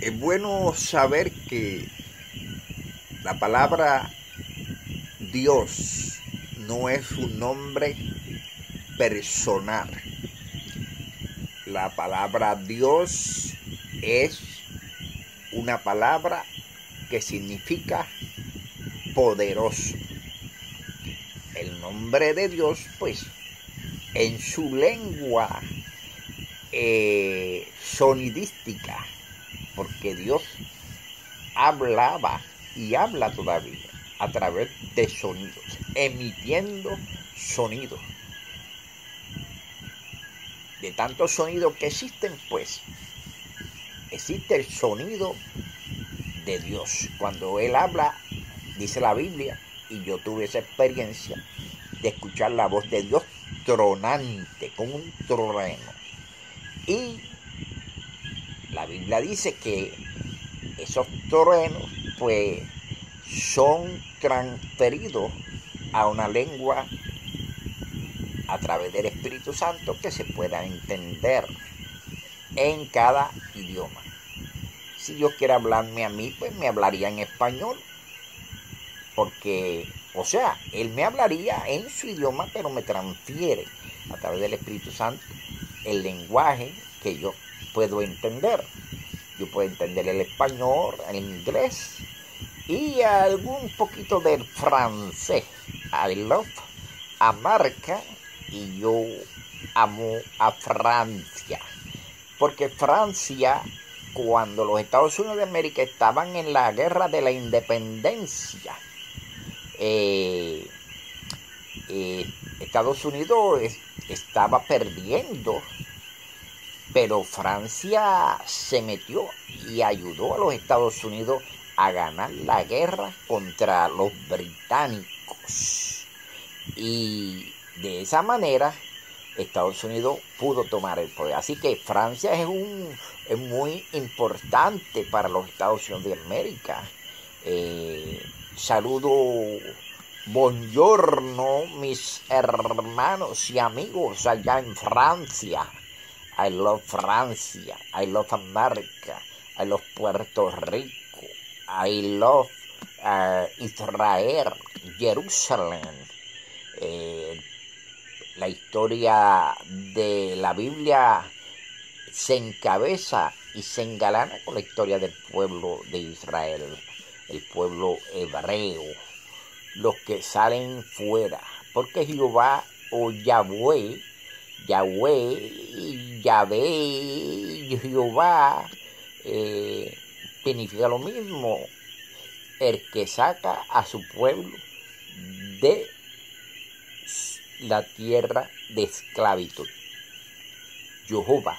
Es bueno saber que la palabra Dios no es un nombre personal. La palabra Dios es una palabra que significa poderoso. El nombre de Dios, pues, en su lengua sonidística, porque Dios hablaba y habla todavía a través de sonidos, emitiendo sonidos. De tantos sonidos que existen, pues, existe el sonido de Dios. Cuando Él habla, dice la Biblia, y yo tuve esa experiencia de escuchar la voz de Dios tronante, como un trueno. Y la Biblia dice que esos truenos, pues, son transferidos a una lengua a través del Espíritu Santo que se pueda entender en cada idioma. Si Dios quiere hablarme a mí, pues me hablaría en español, porque, o sea, Él me hablaría en su idioma, pero me transfiere a través del Espíritu Santo el lenguaje que yo puedo entender. Yo puedo entender el español, el inglés y algún poquito del francés. I love America y yo amo a Francia. Porque Francia, cuando los Estados Unidos de América estaban en la guerra de la independencia, Estados Unidos estaba perdiendo, pero Francia se metió y ayudó a los Estados Unidos a ganar la guerra contra los británicos. Y de esa manera Estados Unidos pudo tomar el poder. Así que Francia es muy importante para los Estados Unidos de América. Saludo, buongiorno, mis hermanos y amigos allá en Francia. I love Francia, I love America, I love Puerto Rico, I love Israel, Jerusalén. La historia de la Biblia se encabeza y se engalana con la historia del pueblo de Israel, el pueblo hebreo, los que salen fuera, porque Jehová o Yahweh, Jehová, significa lo mismo, el que saca a su pueblo de la tierra de esclavitud. Jehová,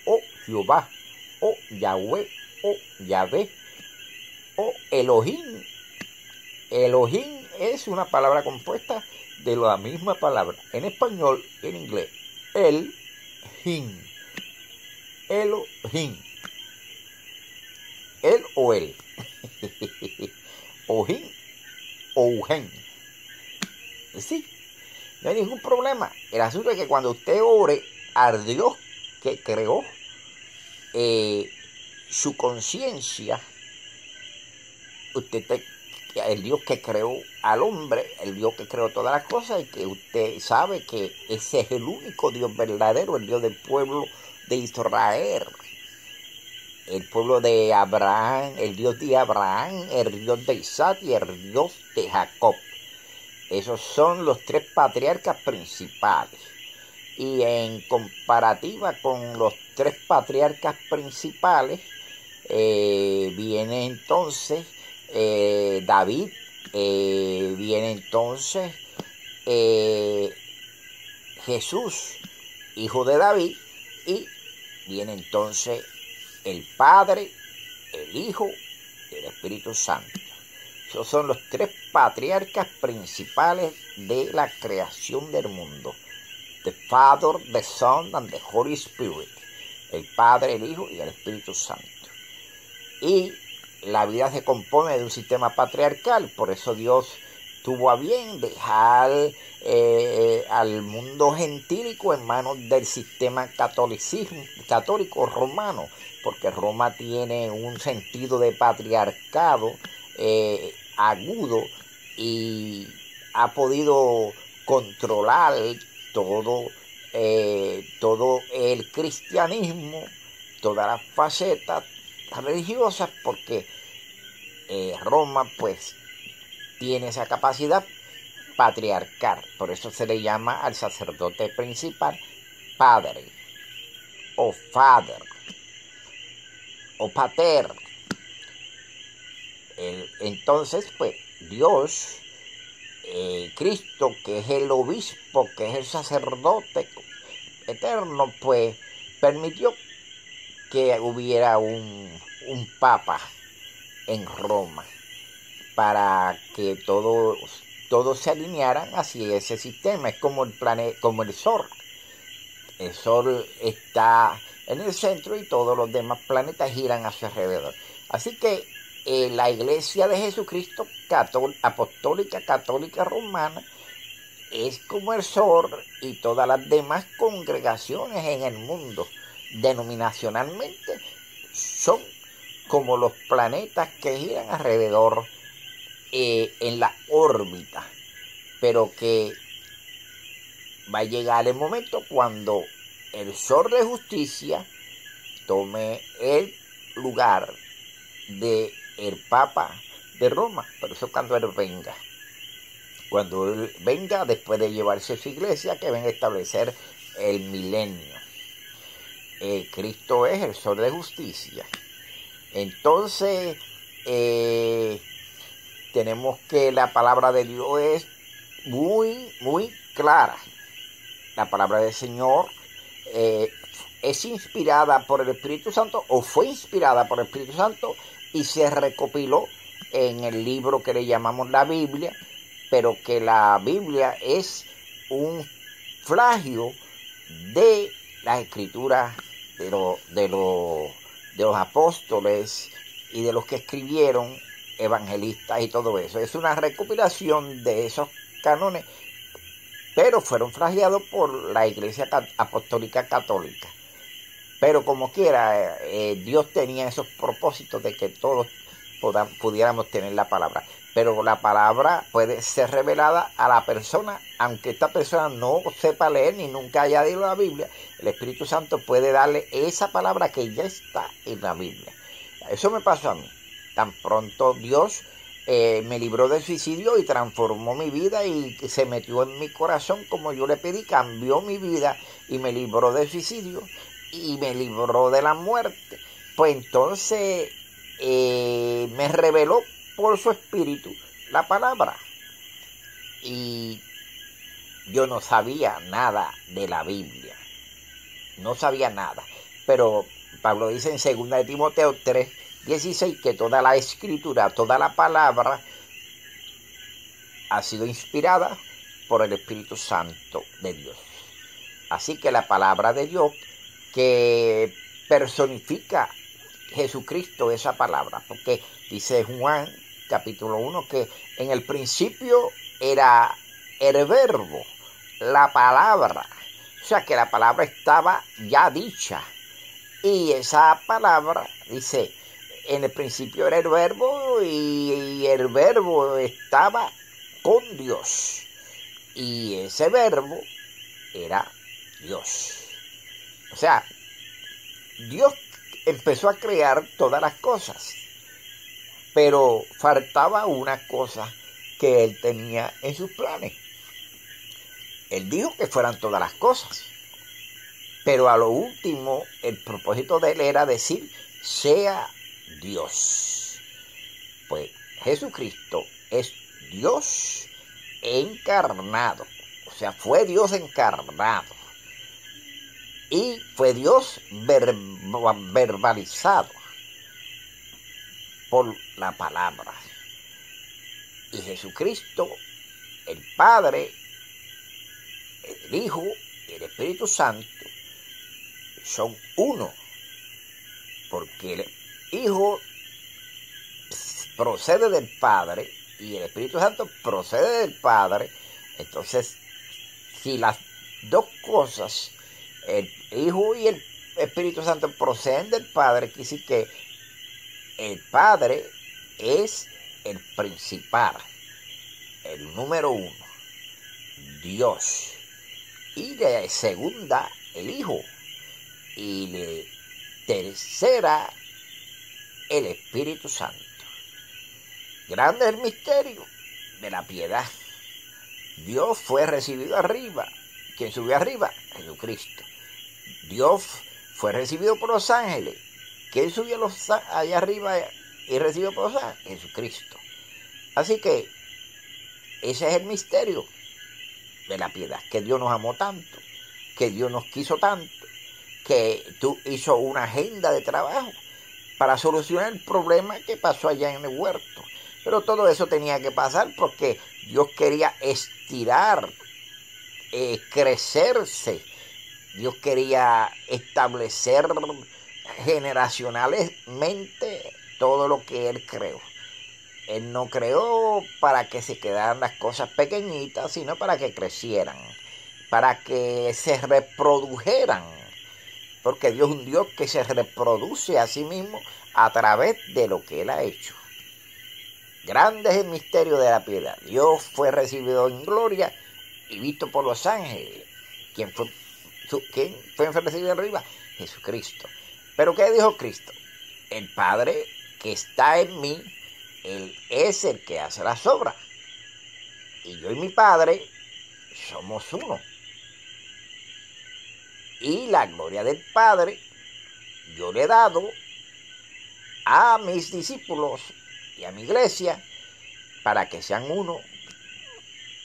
o Jehová, o Yahweh, o Yahvé, o Elohim. Elohim es una palabra compuesta de la misma palabra en español y en inglés. El-him. Elohim. El o él. Ohim o Ugen. Sí, no hay ningún problema. El asunto es que cuando usted ore al Dios que creó su conciencia, el Dios que creó al hombre, el Dios que creó todas las cosas, y que usted sabe que ese es el único Dios verdadero, el Dios del pueblo de Israel, el pueblo de Abraham, el Dios de Abraham, el Dios de Isaac y el Dios de Jacob. Esos son los tres patriarcas principales. Y en comparativa con los tres patriarcas principales, viene entonces David, viene entonces Jesús, hijo de David, y viene entonces el Padre, el Hijo y el Espíritu Santo. Esos son los tres patriarcas principales de la creación del mundo. The Father, the Son, and the Holy Spirit. El Padre, el Hijo y el Espíritu Santo. Y la vida se compone de un sistema patriarcal, por eso Dios tuvo a bien dejar al mundo gentílico en manos del sistema católico romano, porque Roma tiene un sentido de patriarcado agudo y ha podido controlar todo el cristianismo, todas las facetas religiosas, porque Roma pues tiene esa capacidad patriarcal. Por eso se le llama al sacerdote principal padre o father o pater. Entonces pues Dios, Cristo, que es el obispo, que es el sacerdote eterno, pues permitió que hubiera un papa en Roma para que todos se alinearan hacia ese sistema. Es como el planeta, como el Sol. El Sol está en el centro y todos los demás planetas giran a su alrededor. Así que la Iglesia de Jesucristo apostólica, católica, romana, es como el Sol y todas las demás congregaciones en el mundo, denominacionalmente, son como los planetas que giran alrededor en la órbita, pero que va a llegar el momento cuando el Sol de justicia tome el lugar de el Papa de Roma. Por eso cuando él venga después de llevarse su iglesia, que venga a establecer el milenio, Cristo es el Sol de justicia. Entonces tenemos que la palabra de Dios es muy, muy clara. La palabra del Señor es inspirada por el Espíritu Santo, o fue inspirada por el Espíritu Santo, y se recopiló en el libro que le llamamos la Biblia, pero que la Biblia es un plagio de las escrituras de los apóstoles y de los que escribieron, evangelistas y todo eso. Es una recopilación de esos cánones, pero fueron plagiados por la Iglesia Apostólica Católica. Pero como quiera, Dios tenía esos propósitos de que todos pudiéramos tener la palabra. Pero la palabra puede ser revelada a la persona, aunque esta persona no sepa leer ni nunca haya leído la Biblia. El Espíritu Santo puede darle esa palabra que ya está en la Biblia. Eso me pasó a mí. Tan pronto Dios me libró del suicidio y transformó mi vida y se metió en mi corazón como yo le pedí, cambió mi vida y me libró del suicidio y me libró de la muerte. Pues entonces me reveló por su espíritu la palabra, y yo no sabía nada de la Biblia, no sabía nada, pero Pablo dice en 2 de Timoteo 3:16 que toda la escritura, toda la palabra ha sido inspirada por el Espíritu Santo de Dios. Así que la palabra de Dios, que personifica Jesucristo, esa palabra, porque dice Juan capítulo 1 que en el principio era el verbo, la palabra, o sea que la palabra estaba ya dicha, y esa palabra dice, en el principio era el verbo y el verbo estaba con Dios, y ese verbo era Dios. O sea, Dios empezó a crear todas las cosas, pero faltaba una cosa que él tenía en sus planes. Él dijo que fueran todas las cosas, pero a lo último el propósito de él era decir, sea Dios. Pues Jesucristo es Dios encarnado, o sea, fue Dios encarnado y fue Dios verbalizado por la palabra. Y Jesucristo, el Padre, el Hijo y el Espíritu Santo son uno, porque el Hijo procede del Padre y el Espíritu Santo procede del Padre, entonces si las dos cosas, el Hijo y el Espíritu Santo, proceden del Padre, quiere decir que el Padre es el principal, el número uno, Dios, y de segunda el Hijo, y de tercera el Espíritu Santo. Grande es el misterio de la piedad. Dios fue recibido arriba. ¿Quién subió arriba? Jesucristo. Dios fue recibido por los ángeles. ¿Quién subió allá arriba y recibido por los ángeles? Jesucristo. Así que ese es el misterio de la piedad, que Dios nos amó tanto, que Dios nos quiso tanto, que tú hizo una agenda de trabajo para solucionar el problema que pasó allá en el huerto. Pero todo eso tenía que pasar porque Dios quería estirar, crecerse. Dios quería establecer generacionalmente todo lo que Él creó. Él no creó para que se quedaran las cosas pequeñitas, sino para que crecieran, para que se reprodujeran. Porque Dios es un Dios que se reproduce a sí mismo a través de lo que Él ha hecho. Grande es el misterio de la piedad. Dios fue recibido en gloria y visto por los ángeles. ¿Quién fue recibido arriba? Jesucristo. ¿Pero qué dijo Cristo? El Padre que está en mí, Él es el que hace las obras. Y yo y mi Padre somos uno. Y la gloria del Padre yo le he dado a mis discípulos y a mi iglesia para que sean uno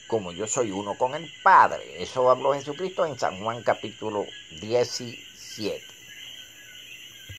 como yo soy uno con el Padre. Eso habló Jesucristo en San Juan capítulo 17.